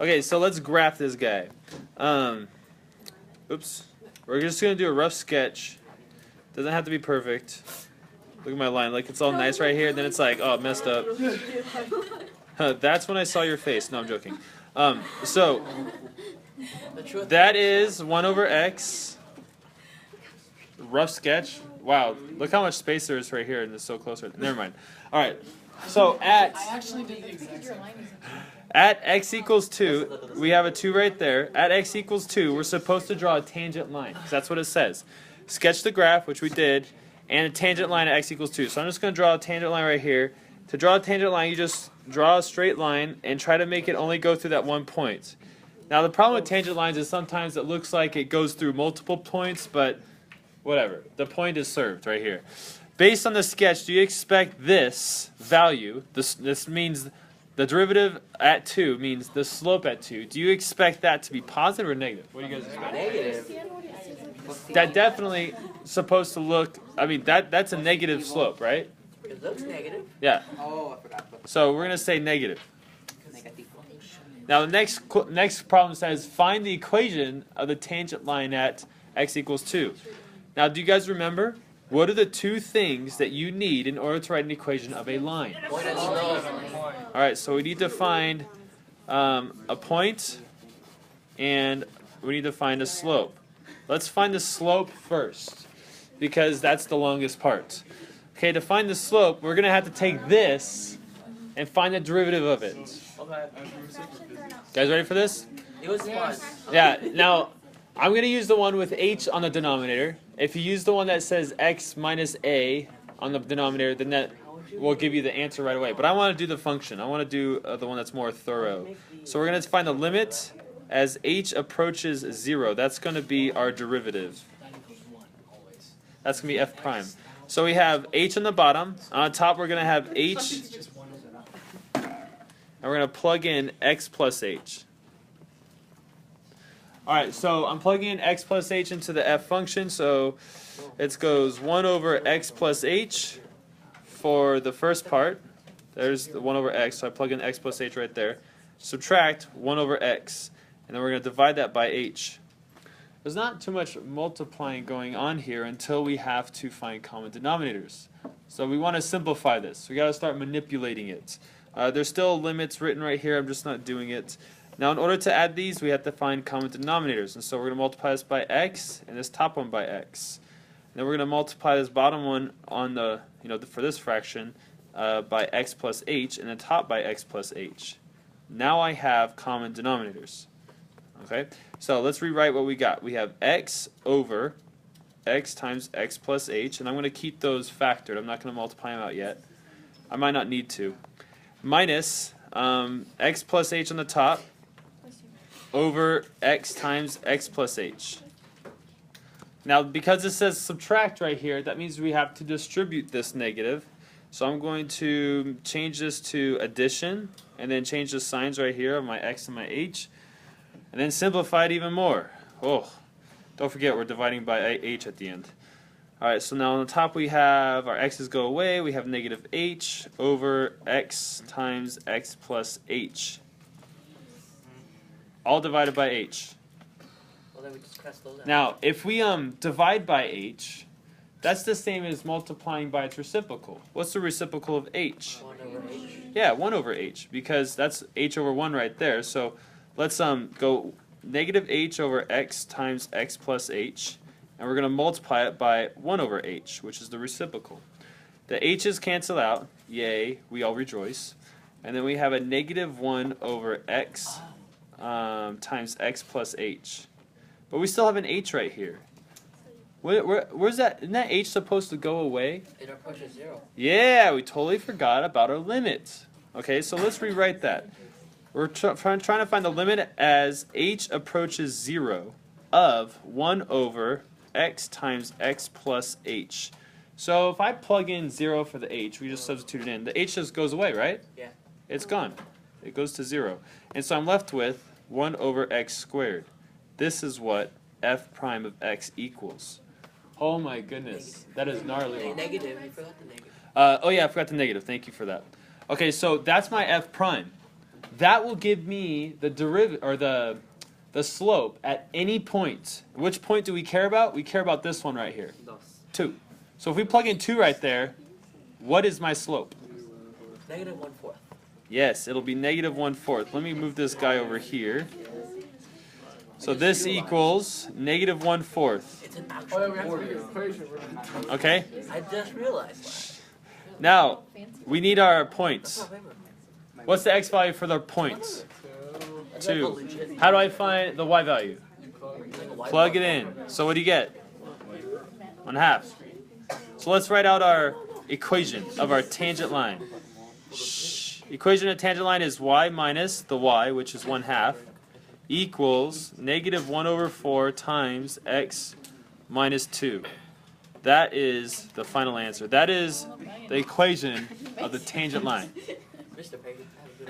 Okay, so let's graph this guy. Oops. We're just going to do a rough sketch. Doesn't have to be perfect. Look at my line. Like, it's all nice right here. Then it's like, oh, messed up. That's when I saw your face. No, I'm joking. So, that is 1 over x. Rough sketch. Wow, look how much space there is right here, and it's so close. Never mind. All right. So, at x equals 2, we have a 2 right there. At x equals 2, we're supposed to draw a tangent line, because that's what it says. Sketch the graph, which we did, and a tangent line at x equals 2. So I'm just going to draw a tangent line right here. To draw a tangent line, you just draw a straight line and try to make it only go through that one point. Now, the problem with tangent lines is sometimes it looks like it goes through multiple points, but whatever. The point is served right here. Based on the sketch, do you expect this value, this means the derivative at 2 means the slope at 2. Do you expect that to be positive or negative? What do you guys expect? Negative. That definitely supposed to look, I mean, that's a negative slope, right? It looks negative. Yeah. Oh, I forgot. So we're going to say negative. Now the next problem says find the equation of the tangent line at x equals 2. Now do you guys remember? What are the two things that you need in order to write an equation of a line? Alright, so we need to find a point and we need to find a slope. Let's find the slope first because that's the longest part. Okay, to find the slope, we're going to have to take this and find the derivative of it. Guys ready for this? It was fun. Yeah, now I'm going to use the one with h on the denominator. If you use the one that says x minus a on the denominator, then that will give you the answer right away. But I want to do the function. I want to do the one that's more thorough. So we're going to find the limit as h approaches 0. That's going to be our derivative. That's going to be f prime. So we have h on the bottom. On top we're going to have h. And we're going to plug in x plus h. Alright, so I'm plugging in x plus h into the f function. So it goes 1 over x plus h for the first part. There's the 1 over x. So I plug in x plus h right there. Subtract 1 over x. And then we're going to divide that by h. There's not too much multiplying going on here until we have to find common denominators. So we want to simplify this. We got to start manipulating it. There's still limits written right here. I'm just not doing it. Now in order to add these, we have to find common denominators. And so we're going to multiply this by x and this top one by x. And then we're going to multiply this bottom one on the, for this fraction by x plus h and the top by x plus h. Now I have common denominators. Okay, so let's rewrite what we got. We have x over x times x plus h, and I'm going to keep those factored. I'm not going to multiply them out yet. I might not need to. Minus x plus h on the top over x times x plus h. Now, because it says subtract right here, that means we have to distribute this negative. So I'm going to change this to addition, and then change the signs right here of my x and my h. And then simplify it even more. Oh, don't forget we're dividing by h at the end. Alright, so now on the top we have our x's go away. We have negative h over x times x plus h. All divided by h. Well, then we just press those out. Now, if we divide by h, that's the same as multiplying by its reciprocal. What's the reciprocal of h? 1 over h. Yeah, 1 over h, because that's h over 1 right there. So let's go negative h over x times x plus h, and we're going to multiply it by 1 over h, which is the reciprocal. The h's cancel out. Yay, we all rejoice. And then we have a negative 1 over x times x plus h. But we still have an h right here. Where's that? Isn't that h supposed to go away? It approaches 0. Yeah, we totally forgot about our limit. Okay, so let's rewrite that. We're trying to find the limit as h approaches 0 of 1 over x times x plus h. So if I plug in 0 for the h, we just substitute it in. The h just goes away, right? Yeah. It's gone. It goes to 0. And so I'm left with 1 over x squared. This is what f prime of x equals. Oh my goodness. That is gnarly. Negative. You forgot the negative. Oh yeah, I forgot the negative. Thank you for that. Okay, so that's my f prime. that will give me the derivative or the slope at any point. Which point do we care about? We care about this one right here. 2. So if we plug in 2 right there, what is my slope? Negative 1/4. Yes, it'll be negative 1/4. Let me move this guy over here. So this equals negative 1/4. It's an Oh, actual yeah, we have to make order. an equation. Okay? I just realized that. Now, we need our points. Oh, wait a minute. What's the x value for the points? That's 2. legit. How do I find the y value? Like a white Plug it ball. in. So what do you get? 1/2. So let's write out our equation of our tangent line. Equation of tangent line is y minus the y, which is 1/2, equals negative 1/4 times x minus 2. That is the final answer. That is the equation of the tangent line. Mr. Patey.